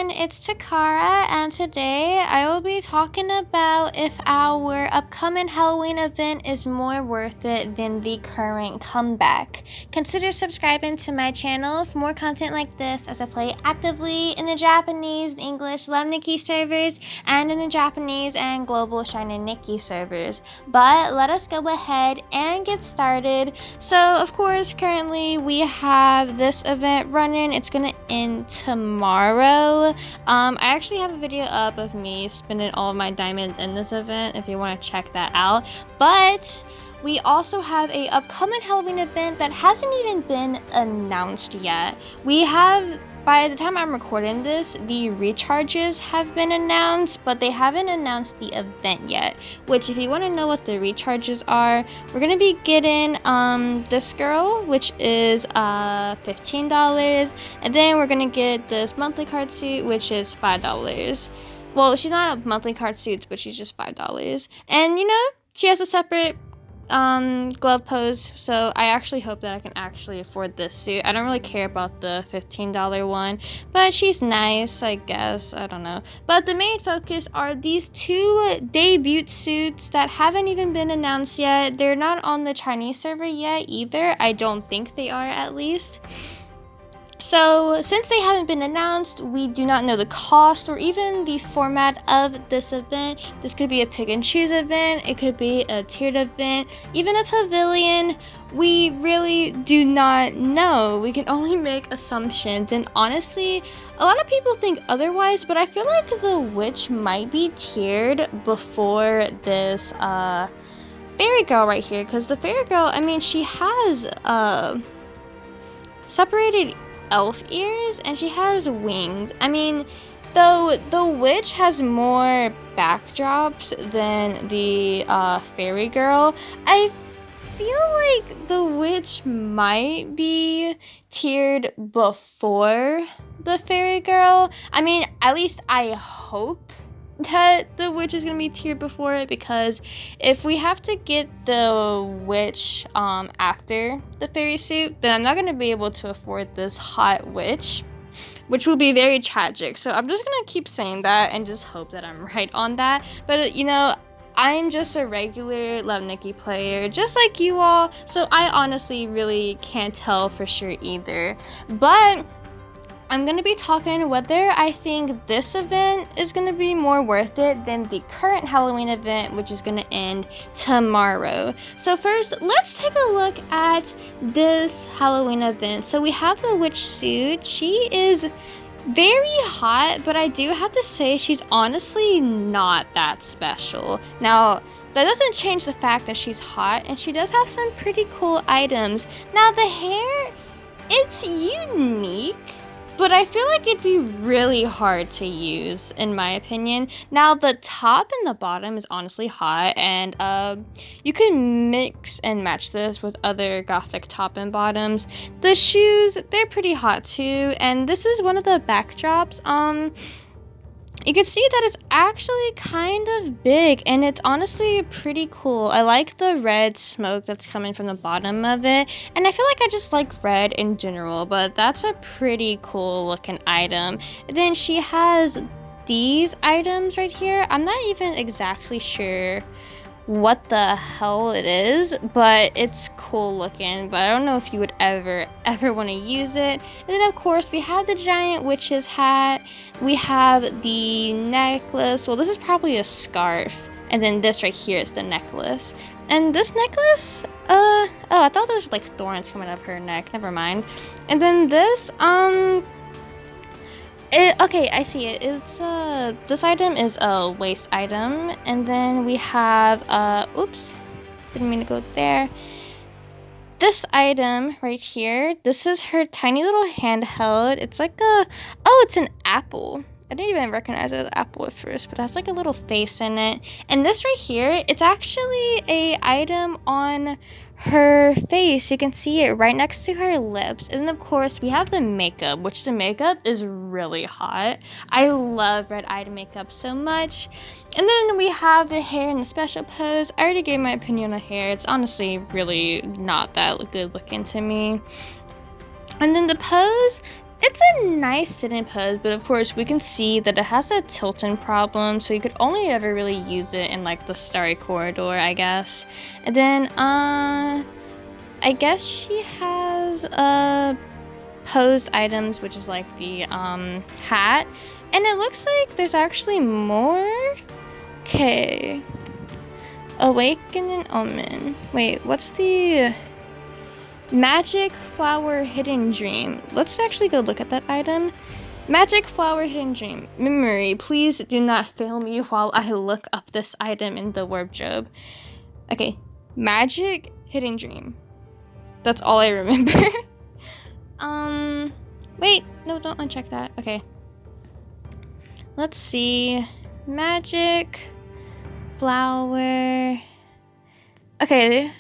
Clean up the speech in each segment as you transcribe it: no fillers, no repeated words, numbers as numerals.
everyone, it's Takara, and today I will be talking about if our upcoming Halloween event is more worth it than the current comeback. Consider subscribing to my channel for more content like this as I play actively in the Japanese and English lovenikki servers and in the Japanese and global Shiny Nikki servers. But let us go ahead and get started. So of course currently we have this event running. It's gonna end tomorrow. I actually have a video up of me spending all of my diamonds in this event if you want to check that out. But we also have a upcoming Halloween event that hasn't even been announced yet. We have, by the time I'm recording this, the recharges have been announced, but they haven't announced the event yet, which if you want to know what the recharges are, we're going to be getting this girl, which is $15, and then we're going to get this monthly card suit, which is $5. Well, she's not a monthly card suit, but she's just $5. And you know, she has a separate glove pose, so I actually hope that I can actually afford this suit. I don't really care about the $15 one, but she's nice, I guess. I don't know. But the main focus are these two debut suits that haven't even been announced yet. They're not on the Chinese server yet either. I don't think they are, at least. So, since they haven't been announced, we do not know the cost or even the format of this event. This could be a pick and choose event, it could be a tiered event, even a pavilion. We really do not know. We can only make assumptions, and honestly, a lot of people think otherwise, but I feel like the witch might be tiered before this fairy girl right here, because the fairy girl, I mean, she has separated elf ears and she has wings. I mean, though the witch has more backdrops than the fairy girl, I feel like the witch might be tiered before the fairy girl. I mean, at least I hope that the witch is gonna be tiered before it, because if we have to get the witch after the fairy suit, then I'm not gonna be able to afford this hot witch, which will be very tragic. So I'm just gonna keep saying that and just hope that I'm right on that. But you know, I'm just a regular lovenikki player, just like you all, so I honestly really can't tell for sure either. But I'm going to be talking whether I think this event is going to be more worth it than the current Halloween event, which is going to end tomorrow. So first, let's take a look at this Halloween event. So we have the witch suit. She is very hot, but I do have to say she's honestly not that special. Now, that doesn't change the fact that she's hot, and she does have some pretty cool items. Now, the hair, it's unique, but I feel like it'd be really hard to use, in my opinion. Now, the top and the bottom is honestly hot, and you can mix and match this with other gothic top and bottoms. The shoes, they're pretty hot too, and this is one of the backdrops. You can see that it's actually kind of big, and it's honestly pretty cool. I like the red smoke that's coming from the bottom of it, and I feel like I just like red in general, but that's a pretty cool looking item. And then she has these items right here. I'm not even exactly sure what the hell it is, but it's cool looking, but I don't know if you would ever want to use it. And then of course we have the giant witch's hat, we have the necklace. Well, this is probably a scarf, and then this right here is the necklace. And this necklace, oh, I thought those were like thorns coming up her neck, never mind. And then this, okay, I see it. It's this item is a waist item, and then we have oops, didn't mean to go there. This item right here, this is her tiny little handheld. It's like it's an apple. I didn't even recognize it as an apple at first, but it has like a little face in it. And this right here, it's actually a item on her face. You can see it right next to her lips. And then of course we have the makeup, which the makeup is really hot. I love red eye makeup so much. And then we have the hair in the special pose. I already gave my opinion on the hair. It's honestly really not that good looking to me. And then the pose, It's a nice sitting pose, but of course we can see that it has a tilting problem, so you could only ever really use it in like the Starry Corridor, I guess. And then, I guess she has, posed items, which is like the, hat. And it looks like there's actually more? Okay. Awaken an Omen. Wait, what's the... Magic Flower Hidden Dream. Let's actually go look at that item. Magic Flower Hidden Dream. Memory, please do not fail me while I look up this item in the wardrobe. Okay, Magic Hidden Dream. That's all I remember. Wait, no, don't uncheck that. Okay. Let's see. Magic Flower. Okay.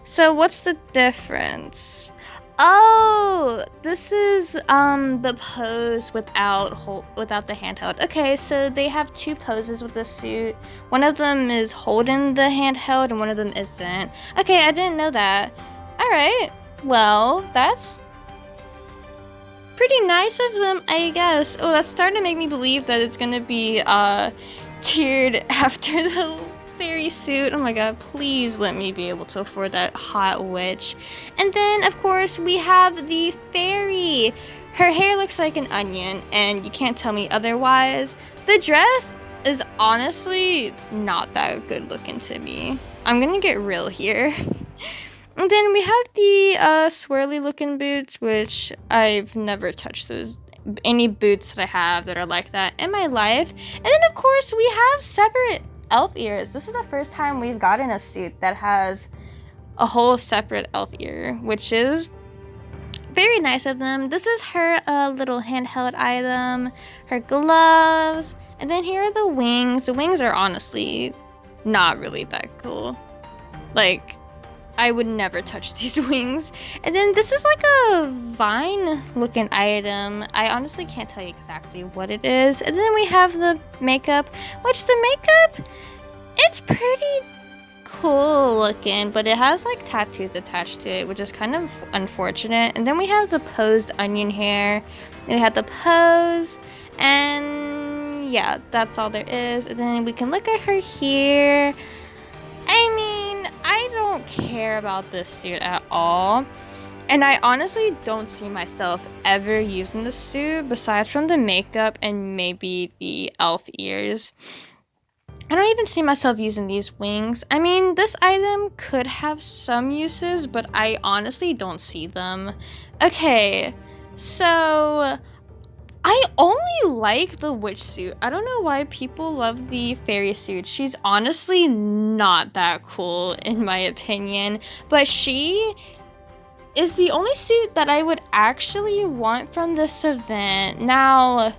So what's the difference? Oh, this is the pose without the handheld. Okay, so they have two poses with the suit. One of them is holding the handheld and one of them isn't. Okay, I didn't know that. All right. Well, that's pretty nice of them, I guess. Oh, that's starting to make me believe that it's gonna be tiered after the fairy suit. Oh my god, please let me be able to afford that hot witch. And then, of course, we have the fairy. Her hair looks like an onion, and you can't tell me otherwise. The dress is honestly not that good looking to me. I'm gonna get real here. And then we have the swirly looking boots, which I've never touched any boots that I have that are like that in my life. And then of course we have separate elf ears. This is the first time we've gotten a suit that has a whole separate elf ear, which is very nice of them. This is her little handheld item, her gloves, and then here are the wings. The wings are honestly not really that cool. Like, I would never touch these wings. And then this is like a vine looking item. I honestly can't tell you exactly what it is. And then we have the makeup, which the makeup, it's pretty cool looking, but it has like tattoos attached to it, which is kind of unfortunate. And then we have the posed onion hair. And we have the pose, and yeah, that's all there is. And then we can look at her here. I mean, I don't care about this suit at all. And I honestly don't see myself ever using this suit besides from the makeup and maybe the elf ears. I don't even see myself using these wings. I mean, this item could have some uses, but I honestly don't see them. Okay, so I only like the witch suit. I don't know why people love the fairy suit. She's honestly not that cool in my opinion, but she is the only suit that I would actually want from this event. Now,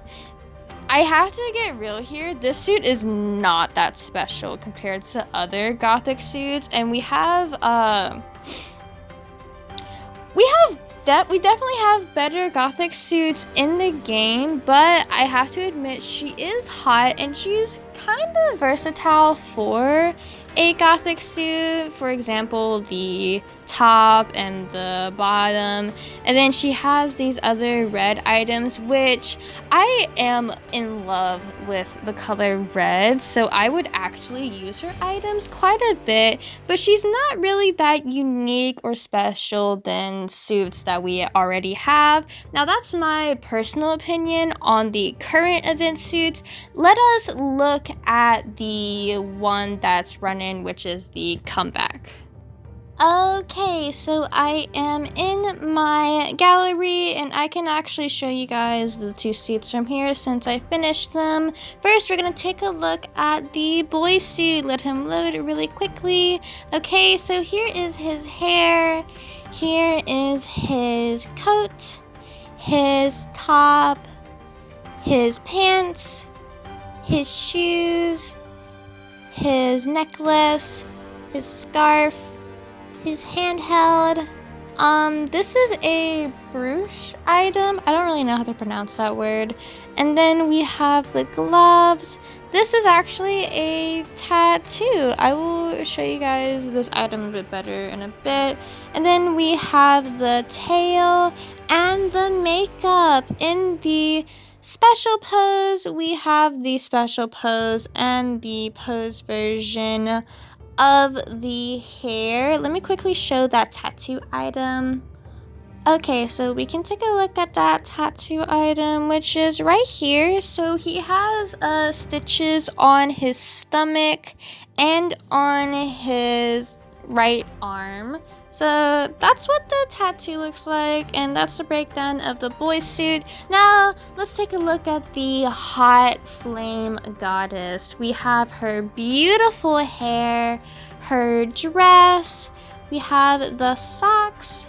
I have to get real here. This suit is not that special compared to other gothic suits, and we definitely have better gothic suits in the game, but I have to admit she is hot and she's kind of versatile for a gothic suit. For example, the top and the bottom, and then she has these other red items, which I am in love with the color red, so I would actually use her items quite a bit, but she's not really that unique or special than suits that we already have. Now that's my personal opinion on the current event suits. Let us look at the one that's running, which is the comeback. Okay, so I am in my gallery and I can actually show you guys the two suits from here since I finished them. First, we're gonna take a look at the boy suit. Let him load really quickly. Okay, so here is his hair. Here is his coat, his top, his pants, his shoes, his necklace, his scarf, his handheld, This is a brooch item. I don't really know how to pronounce that word. And then we have the gloves. This is actually a tattoo. I will show you guys this item a bit better in a bit. And then we have the tail and the makeup. In the special pose, we have the special pose and the pose version of the hair. Let me quickly show that tattoo item. Okay, so we can take a look at that tattoo item, which is right here. So he has stitches on his stomach and on his right arm. So that's what the tattoo looks like, and that's the breakdown of the boy's suit. Now let's take a look at the hot flame goddess. We have her beautiful hair, her dress, we have the socks,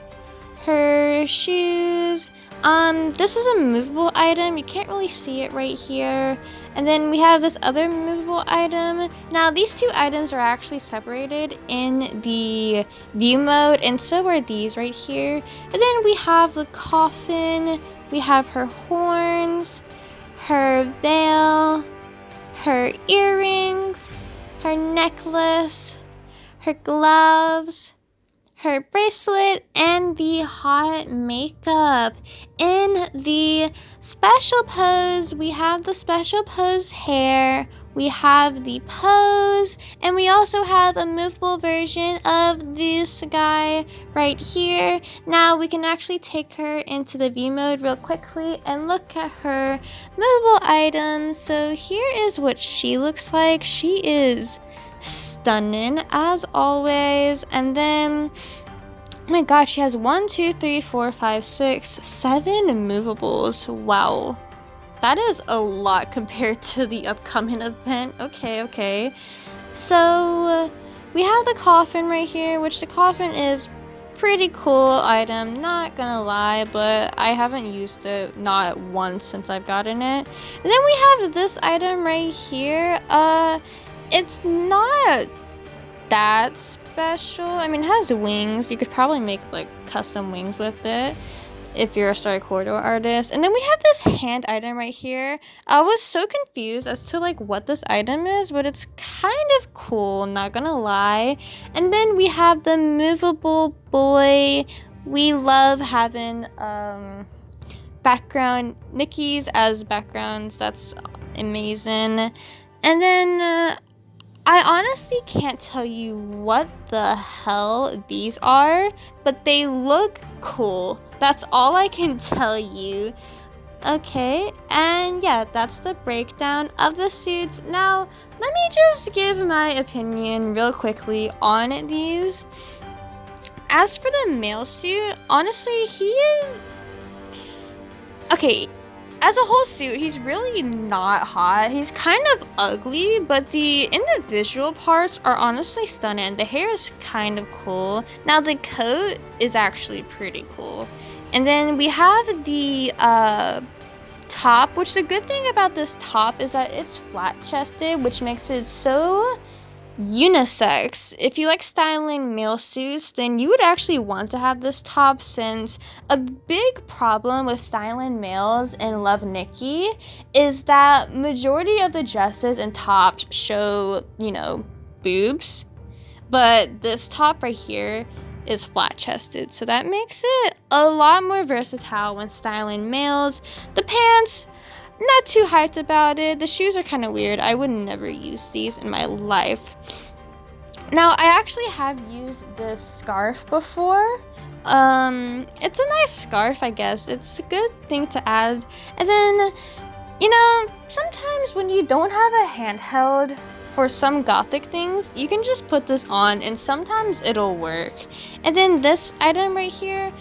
her shoes. This is a movable item. You can't really see it right here. And then we have this other movable item. Now these two items are actually separated in the view mode, and so are these right here. And then we have the coffin, we have her horns, her veil, her earrings, her necklace, her gloves, her bracelet, and the hot makeup. In the special pose, we have the special pose hair, we have the pose, and we also have a movable version of this guy right here. Now we can actually take her into the view mode real quickly and look at her movable items. So here is what she looks like. She is stunning as always. And then, oh my gosh, she has 1, 2, 3, 4, 5, 6, 7 movables. Wow, that is a lot compared to the upcoming event. Okay. So we have the coffin right here, which the coffin is pretty cool item, not gonna lie, but I haven't used it not once since I've gotten it. And then we have this item right here. It's not that special. I mean, it has wings. You could probably make like custom wings with it if you're a Star Corridor artist. And then we have this hand item right here. I was so confused as to like what this item is, but it's kind of cool, not gonna lie. And then we have the movable boy. We love having background Nikki's as backgrounds. That's amazing. And then I honestly can't tell you what the hell these are, but they look cool. That's all I can tell you. Okay, and yeah, that's the breakdown of the suits. Now, let me just give my opinion real quickly on these. As for the male suit, honestly, he is... okay, as a whole suit, he's really not hot. He's kind of ugly, but the individual parts are honestly stunning. The hair is kind of cool. Now the coat is actually pretty cool. And then we have the top, which the good thing about this top is that it's flat-chested, which makes it so unisex. If you like styling male suits, then you would actually want to have this top, since a big problem with styling males in Love Nikki is that majority of the dresses and tops show, boobs, but this top right here is flat-chested, so that makes it a lot more versatile when styling males. The pants, not too hyped about it. The shoes are kind of weird. I would never use these in my life. Now, I actually have used this scarf before. It's a nice scarf, I guess. It's a good thing to add. And then, sometimes when you don't have a handheld for some gothic things, you can just put this on and sometimes it'll work. And then this item right here,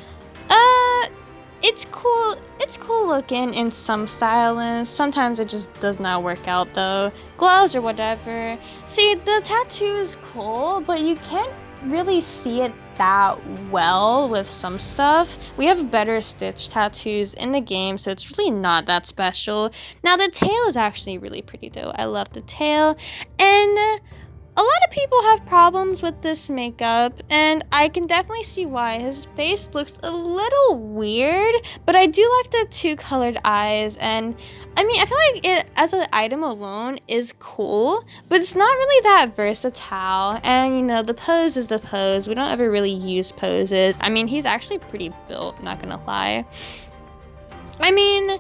it's cool. It's cool looking in some stylists. Sometimes it just does not work out though. Gloves or whatever. See, the tattoo is cool, but you can't really see it that well with some stuff. We have better stitch tattoos in the game, so it's really not that special. Now the tail is actually really pretty though. I love the tail. And a lot of people have problems with this makeup, and I can definitely see why. His face looks a little weird, but I do like the two colored eyes, and I mean, I feel like it as an item alone is cool, but it's not really that versatile. And you know, the pose is the pose. We don't ever really use poses. I mean, he's actually pretty built, not gonna lie. I mean,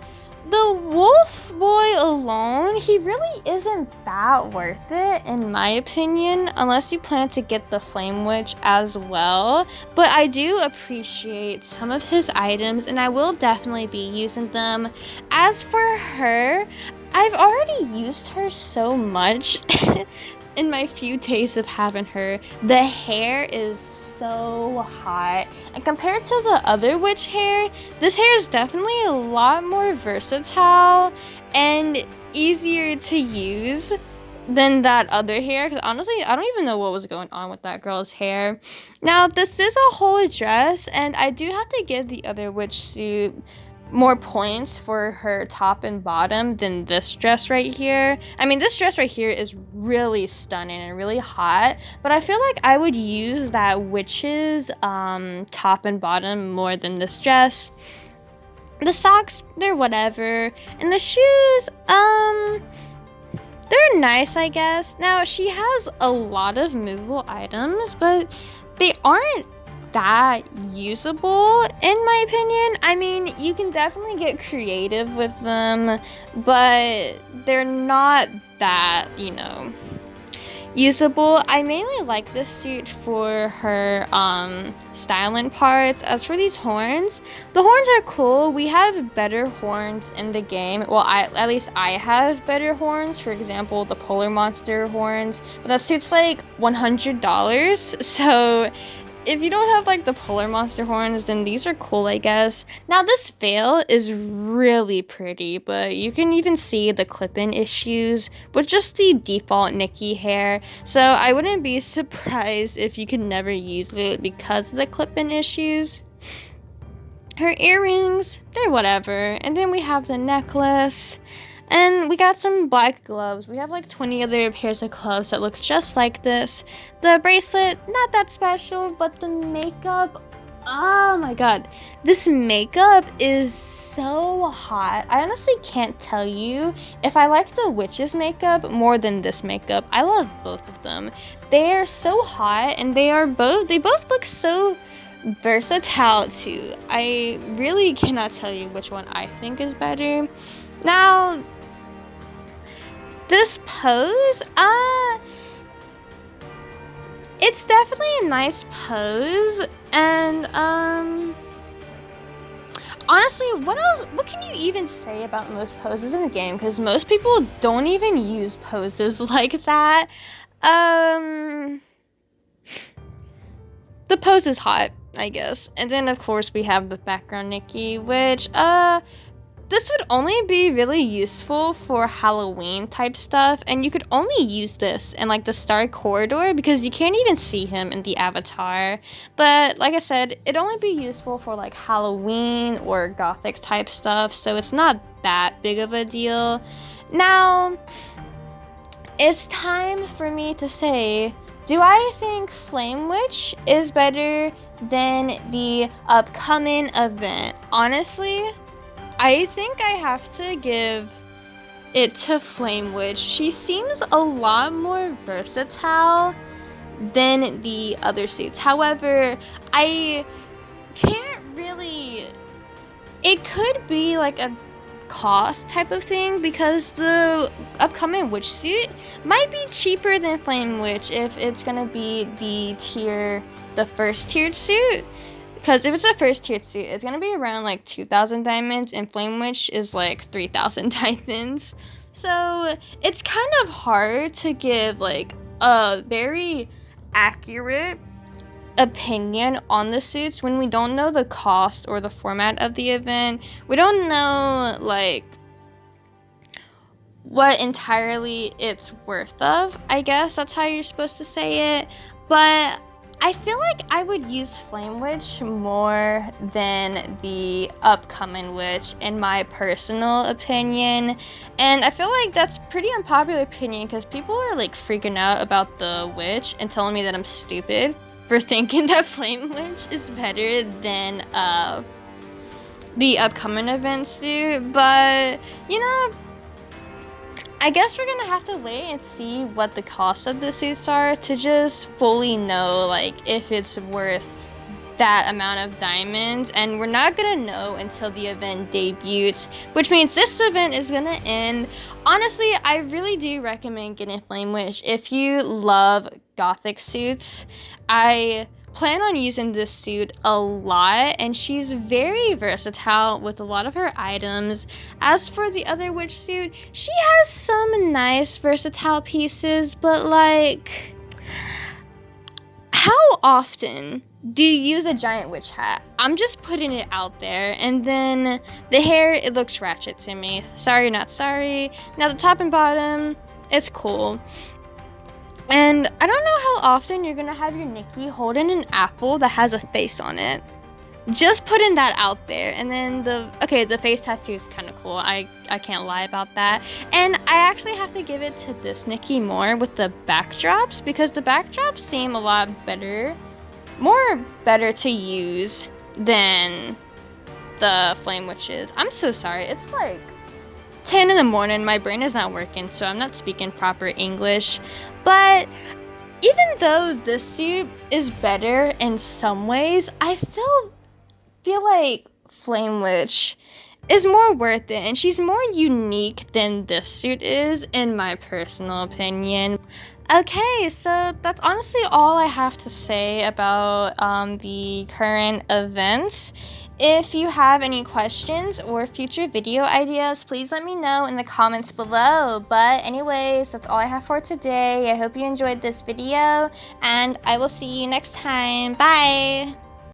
the wolf boy alone, he really isn't that worth it, in my opinion, unless you plan to get the flame witch as well. But I do appreciate some of his items, and I will definitely be using them. As for her, I've already used her so much in my few days of having her. The hair is so hot, and compared to the other witch hair, this hair is definitely a lot more versatile and easier to use than that other hair, because honestly I don't even know what was going on with that girl's hair. Now this is a whole dress, and I do have to give the other witch suit more points for her top and bottom than this dress right here. I mean, this dress right here is really stunning and really hot, but I feel like I would use that witch's top and bottom more than this dress. The socks, they're whatever, and the shoes, they're nice, I guess. Now, she has a lot of movable items, but they aren't that usable, in my opinion. I mean, you can definitely get creative with them, but they're not that, usable. I mainly like this suit for her styling parts. As for these horns, the horns are cool. We have better horns in the game. Well, at least I have better horns. For example, the polar monster horns, but that suit's like $100. So if you don't have like the polar monster horns, then these are cool, I guess. Now this veil is really pretty, but you can even see the clip-in issues with just the default Nikki hair. So I wouldn't be surprised if you could never use it because of the clip-in issues. Her earrings, they're whatever. And then we have the necklace. And we got some black gloves. We have like 20 other pairs of gloves that look just like this. The bracelet, not that special, but the makeup, oh my god. This makeup is so hot. I honestly can't tell you if I like the witch's makeup more than this makeup. I love both of them. They are so hot, and they both look so versatile too. I really cannot tell you which one I think is better. Now, this pose, it's definitely a nice pose, and honestly, what can you even say about most poses in the game? Because most people don't even use poses like that. The pose is hot, I guess. And then of course we have the background Nikki, which this would only be really useful for Halloween type stuff, and you could only use this in like the Star Corridor because you can't even see him in the avatar. But like I said, it'd only be useful for like Halloween or gothic type stuff, so it's not that big of a deal. Now, it's time for me to say, do I think Flame Witch is better than the upcoming event? Honestly, I think I have to give it to Flame Witch. She seems a lot more versatile than the other suits. However, I can't really... It could be like a cost type of thing because the upcoming witch suit might be cheaper than Flame Witch if it's gonna be the first tiered suit. Because if it's a first tiered suit, it's going to be around like 2,000 diamonds, and Flame Witch is like 3,000 diamonds. So it's kind of hard to give like a very accurate opinion on the suits when we don't know the cost or the format of the event. We don't know like what entirely it's worth of. I guess that's how you're supposed to say it. But I feel like I would use Flame Witch more than the upcoming witch, in my personal opinion. And I feel like that's pretty unpopular opinion because people are like freaking out about the witch and telling me that I'm stupid for thinking that Flame Witch is better than the upcoming event suit. But you know, I guess we're gonna have to wait and see what the cost of the suits are to just fully know like if it's worth that amount of diamonds, and we're not gonna know until the event debuts, which means this event is gonna end. Honestly, I really do recommend getting Flame Witch if you love gothic suits. I plan on using this suit a lot, and she's very versatile with a lot of her items. As for the other witch suit, she has some nice versatile pieces, but like, how often do you use a giant witch hat? I'm just putting it out there. And then the hair, it looks ratchet to me. Sorry, not sorry. Now the top and bottom, it's cool. And I don't know how often you're gonna have your Nikki holding an apple that has a face on it. Just putting that out there. And then the face tattoo is kind of cool. I can't lie about that. And I actually have to give it to this Nikki more with the backdrops, because the backdrops seem a lot better, more better to use than the Flame Witches. I'm so sorry. It's like 10 in the morning. My brain is not working, so I'm not speaking proper English. But even though this suit is better in some ways, I still feel like Flame Witch is more worth it, and she's more unique than this suit is, in my personal opinion. Okay, so that's honestly all I have to say about the current events. If you have any questions or future video ideas, please let me know in the comments below. But anyways, that's all I have for today. I hope you enjoyed this video, and I will see you next time. Bye!